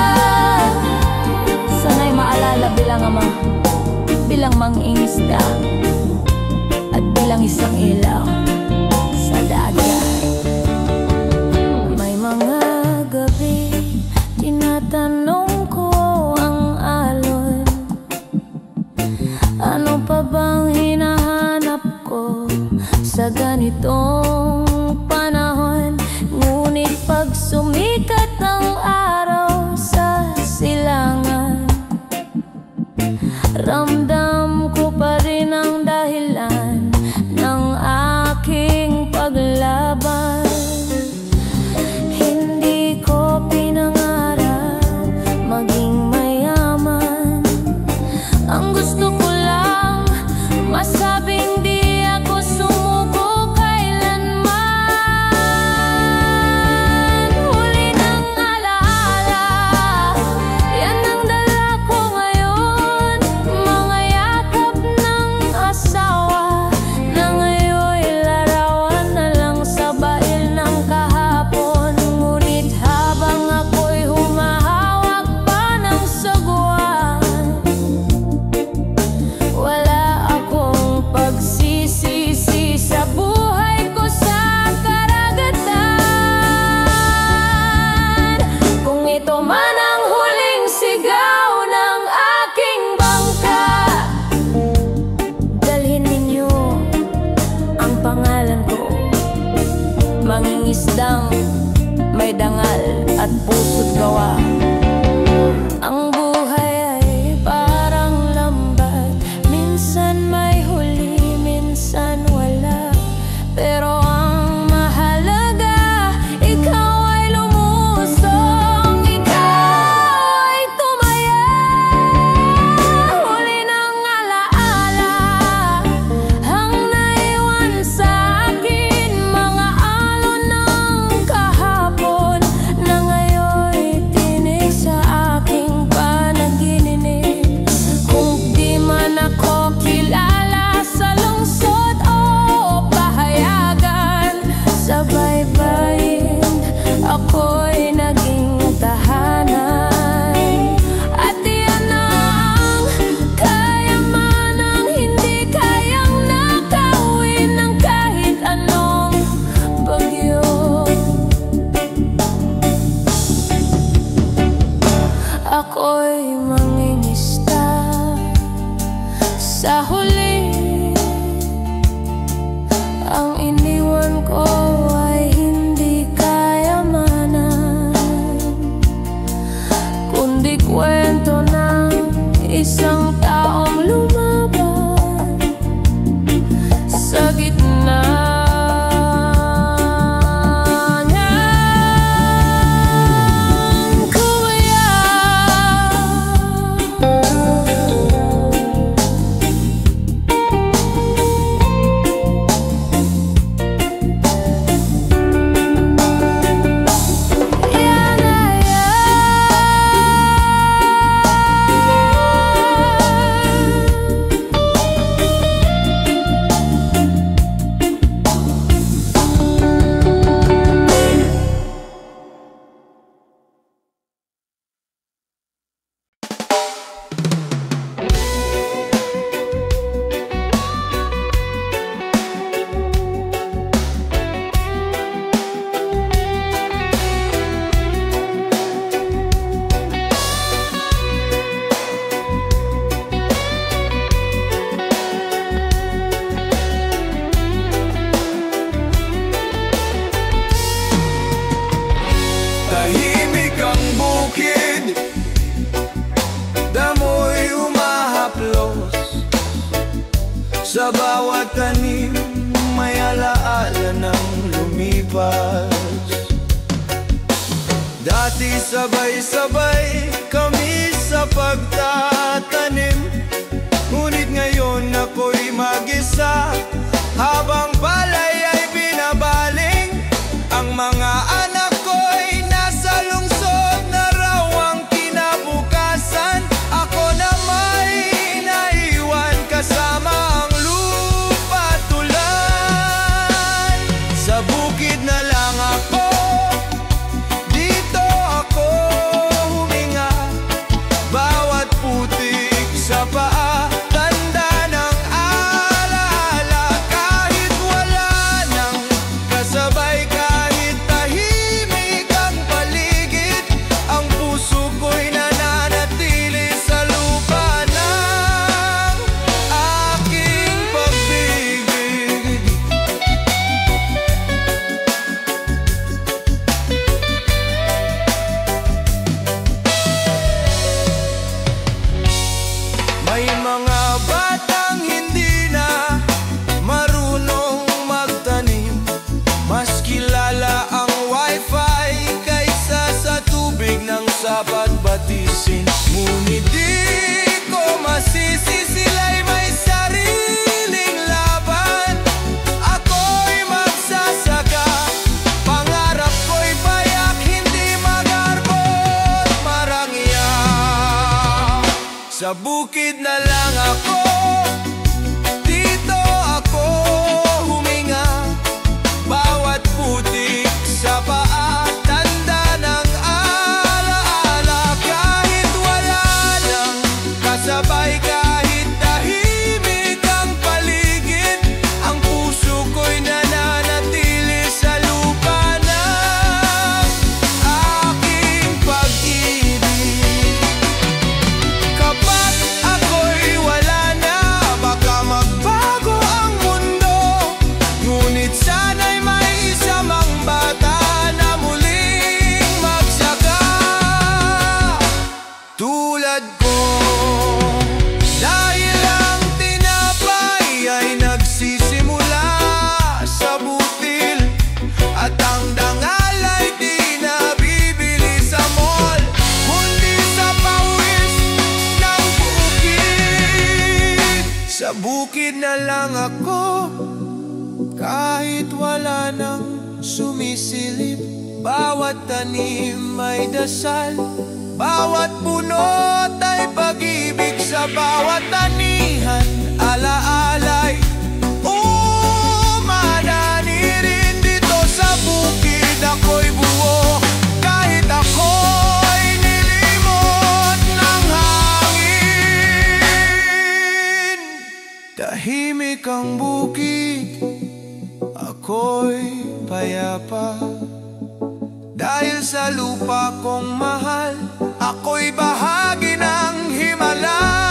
sana'y maalala bilang ama, bilang mangingisda, at bilang isang ilaw sa dagat. May mga gabi, tinatanong ko ang alon, ano pa bang hinahanap ko sa ganitong panahon? Ngunit pag sumikat ang araw sa silangan, ramdam ko pa rin ang dahilan ng aking paglaban. Hindi ko pinangarap maging mayaman. Ang gusto ko lang masabing di ako sumuko kailanman. Huli ng alaala, yan ang dala ko ngayon. Mga Sa huli, ang iniwan ko ay hindi kayamanan, kundi kwento ng isang taong lumaban sa gitna sa bawat tanim may alaala ng lumipas. Dati sabay-sabay kami sa pagtatanim, ngunit ngayon ako'y mag-isa, habang palay ay binabaling. Ang mga anak ko'y nasa lungsod na raw ang kinabukasan. Ako na may naiwan kasama ang lupa at ulan. Sa bukid na lang ako, dito ako huminga. Bawat putik sa paa, tanda ng alaala. Kahit wala nang kasabay, kahit tahimik ang paligid, ang puso ko'y nananatili sa lupa ng aking pag-ibig. May mga batang hindi na marunong magtanim, mas kilala ang wifi kaysa sa tubig ng sapat batisin. Ngunit di ko masisi, sila'y may sariling laban. Ako'y magsasaka, pangarap ko'y payak, hindi magarbot marangya. Sa bukid na lang ako, dito ako huminga. Bawat putik sa paa, tanda ng alaala. Kahit wala nang kasabay, kahit tahimik ang paligid, ang puso ko'y nananatili sa lupa ng aking pag-ibig. Kapag ako'y wala na, baka magbago ang mundo, ngunit sana'y may isa mang bata na muling magsaka tulad ko. Dahil ang tinapay ay nagsisimula sa butil, at ang dangal ay di nabibili sa mall, kundi sa pawis ng bukid. Sa bukid na lang ako, kahit wala nang sumisilip. Bawat tanim ay dasal, bawat bunot ay pag-ibig. Sa bawat tanihan, alaala'y umananirin. Dito sa bukid ako'y buo, kahit ako'y nilimot ng hangin. Tahimik ang bukid, ako'y payapa. Dahil sa lupa kong mahal, ako'y bahagi ng Himalaya.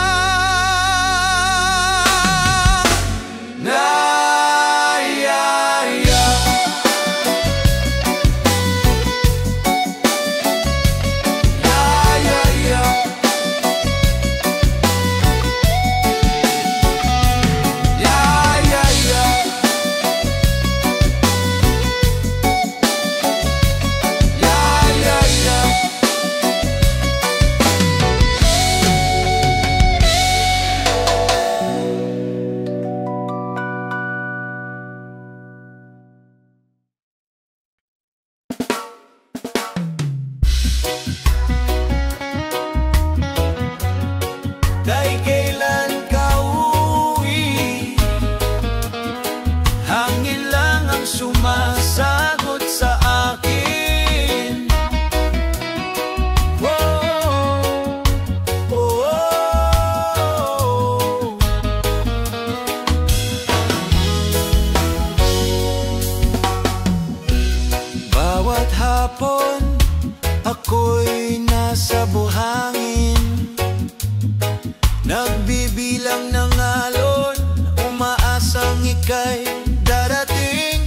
Nagbibilang ng alon, umaasang ika'y darating.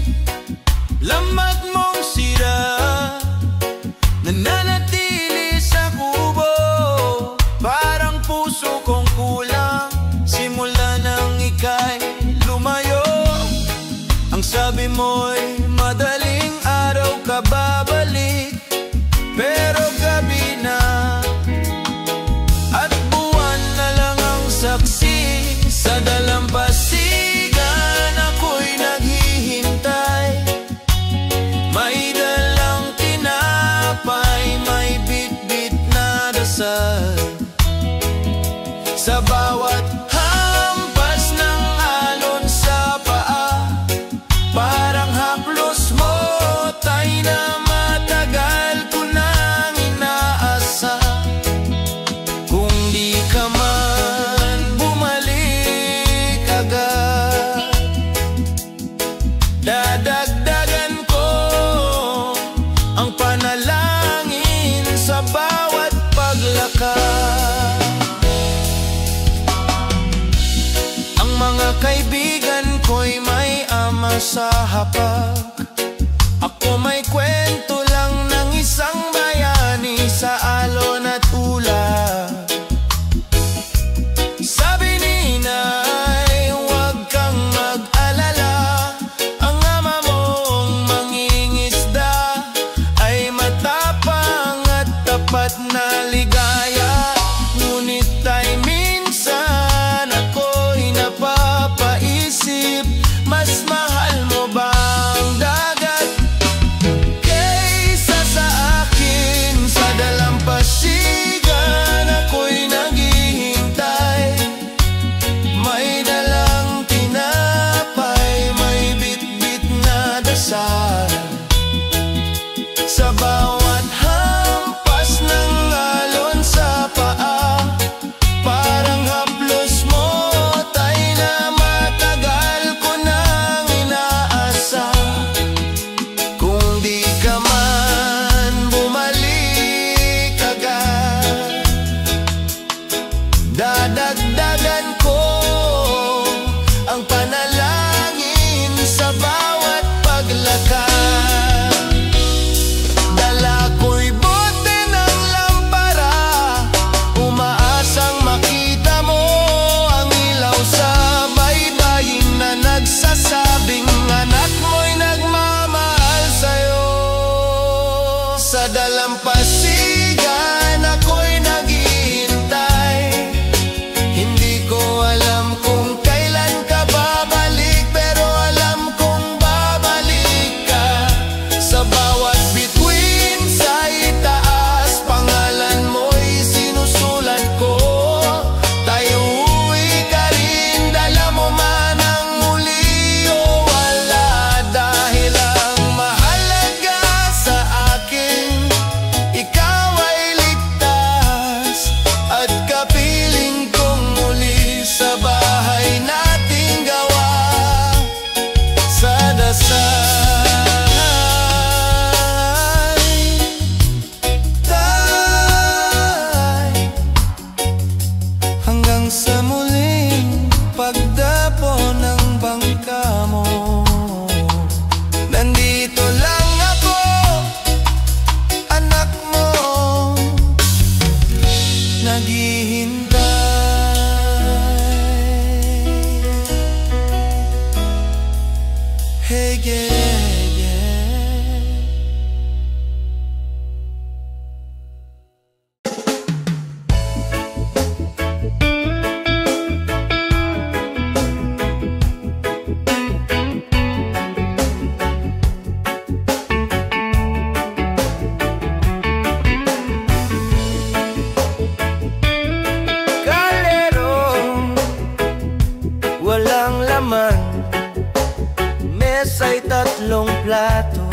Lamag mong sira, nananatili sa kubo. Parang puso kong kulang, simula nang ika'y lumayo. Ang sabi mo'y madaling araw ka babalik, pero gabi na at buwan na lang ang saksi. Sa dalampasigan ako'y naghihintay. May dalang tinapay, may bit-bit na dasal. Sa bawat hampas ng alon sa paa, parang haplos mo, tay na matagal ko nang inaasa. Kung di ka man bumalik agad, dadagdagan ko ang panalangin sa bawat paglakad. Ang mga kaibigan ko'y may ama sa hapag. Ako may kwento lang ng isang bayani sa alon at ulap. Sabi ni Inay, huwag kang mag-alala. Ang ama mong mangingisda ay matapang at tapat na ligaya. Ngunit ay minsan ako'y napapaisip, mas mahal mo ba ang dagat kaysa sa akin? Sa dalampasigan ako'y naghihintay. May dalang tinapay, may bit-bit na dasal. Sa bawat hampas ng alon sa paa, parang haplos mo, tay na matagal ko nang inaasa. Kung di ka man bumalik agad, dadagdagan ko ang panalangin sa bawat paglakad. Dala ko'y bote ng lampara, umaasang makita mo ang ilaw sa baybayin na nagsasabing anak mo'y nagmamahal sa'yo. Sa dalampasigan ako'y naghihintay. Hindi ko alam kung kailan ka babalik, pero alam kong babalik ka. Sa bawat bituin sa itaas, pangalan mo'y sinusulat ko. Tayo uwi ka rin, dala mo man ang muli o wala. Dahil ang mahalaga sa akin, ikaw ay ligtas at kapiling kong muli sa bahay nating gawa sa dasal. Tay, hanggang sa muling pagdapo ng bangka mo, nandito lang ako, anak mo, naghihintay. Hey, yeah, yeah. Kalero, walang laman, mesa'y tatlong plato.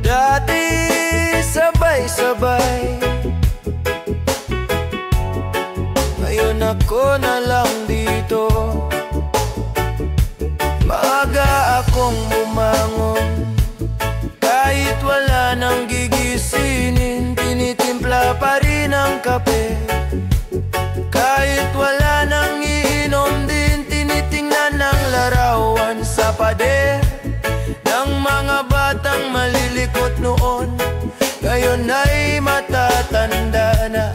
Dati sabay-sabay, ngayon ako na lang dito. Maaga akong bumangon, kahit wala nang gigisinin, tinitimpla pa kape. Kahit wala nang iinom din, tinitingnan ng larawan sa pader ng mga batang malilikot noon. Ngayon ay matatanda na,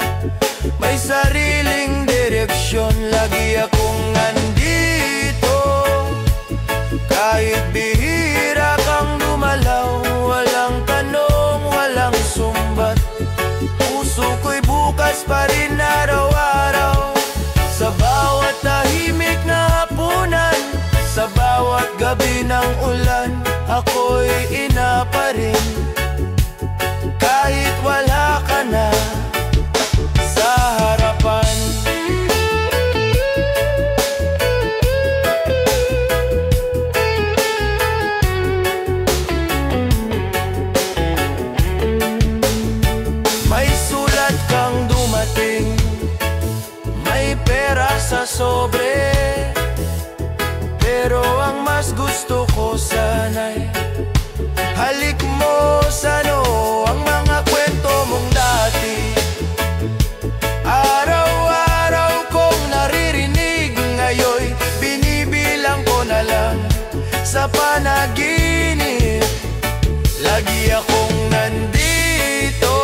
may sariling direksyon. Lagi akong nandito, kahit bihira kang dumalaw. Walang tanong, walang sumbat, puso ko'y bukas pa rin araw-araw. Sa bawat tahimik na hapunan, sa bawat gabi ng ulan, ako'y ina pa rin. Kahit wala ka na sa harapan. May sulat kang dumating, may pera sa sobre, pero ang mas gusto ko sana'y halik mo sa noo ang mga kwento mong dati. Araw-araw kong naririnig, ngayon binibilang ko na lang sa panaginip. Lagi akong nandito,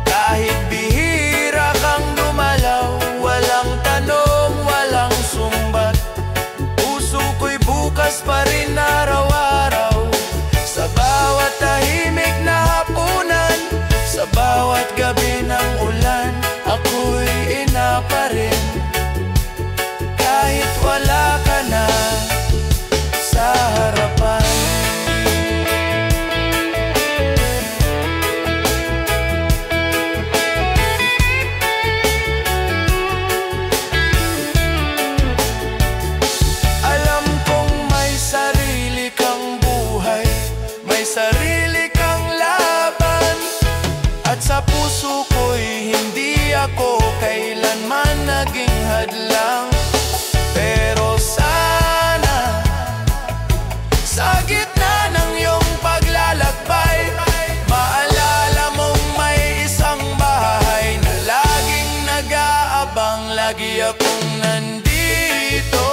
kahit bihira kang dumalaw. Walang tanong, walang sumbat, puso ko'y bukas pa rin araw-araw. Sa bawat tahimik na hapunan, sa bawat gabi ng ulan, ako'y ina pa rin. Kahit wala ka na sa harapan. Alam kong may sarili kang buhay, may sarili kang laban, at sa puso ko'y hindi ako kailanman naging hadlang. Pero sana sa gitna ng iyong paglalakbay, maalala mong may isang bahay na laging nag-aabang. Lagi akong nandito,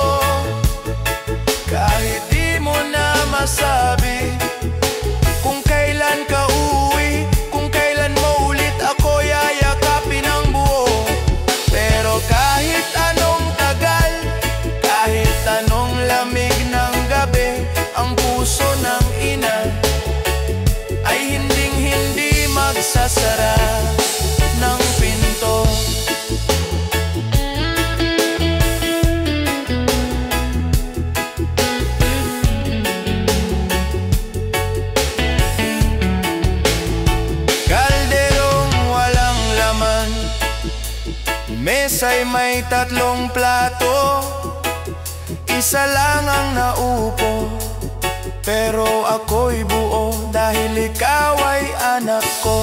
kahit di mo na masabi kung kailan ka uuwi, kung kailan mo ulit ako yayakapin ng buo. Pero kahit anong tagal, kahit anong lamig ng gabi, ang puso ng ina ay hinding-hindi magsasara ng pinto. Kalderong walang laman, mesa'y may 3 plato, isa lang ang naupo, pero ako'y buo dahil ikaw ay anak ko.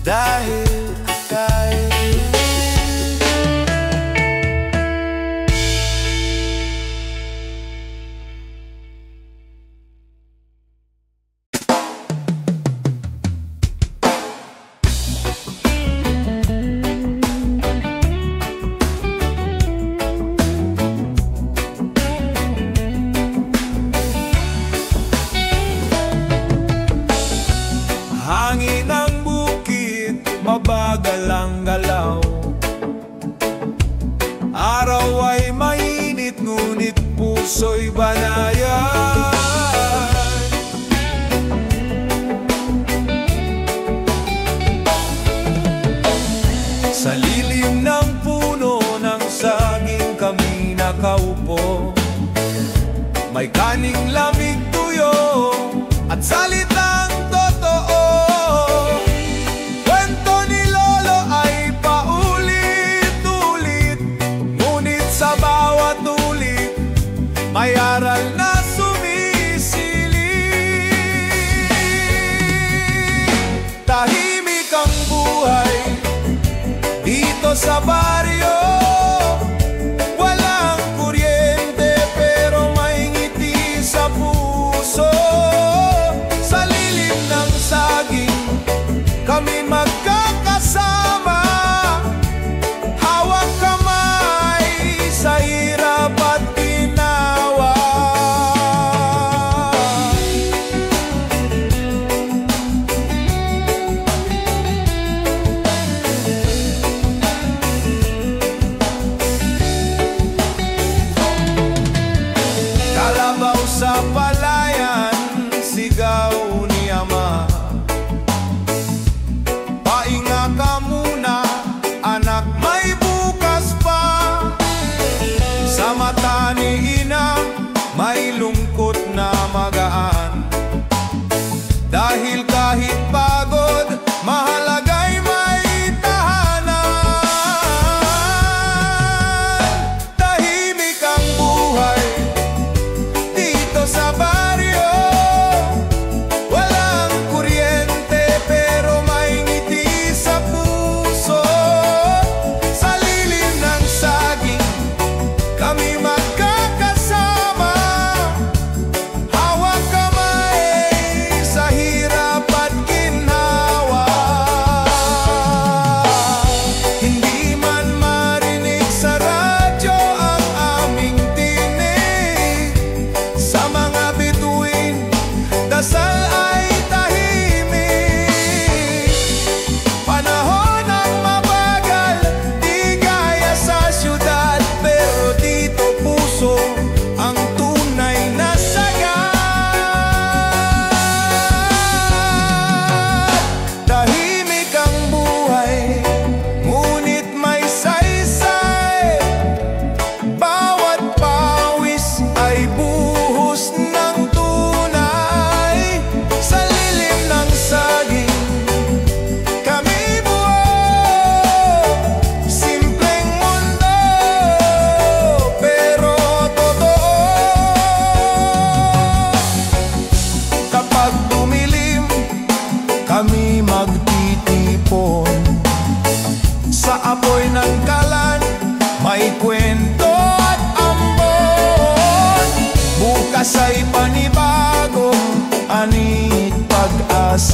Dahil kahit hangin ng bukid, mabagal ang galaw. Araw ay mainit, ngunit puso'y banayan. Sa lilim ng puno ng saging kami nakaupo, may kaning lamig tuyo at salitang totoo. Kwento ni Lolo ay paulit-ulit, ngunit sa bawat ulit may aral na sumisilip. Tahimik ang buhay dito sa baryo, walang kuryente pero may ngiti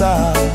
sa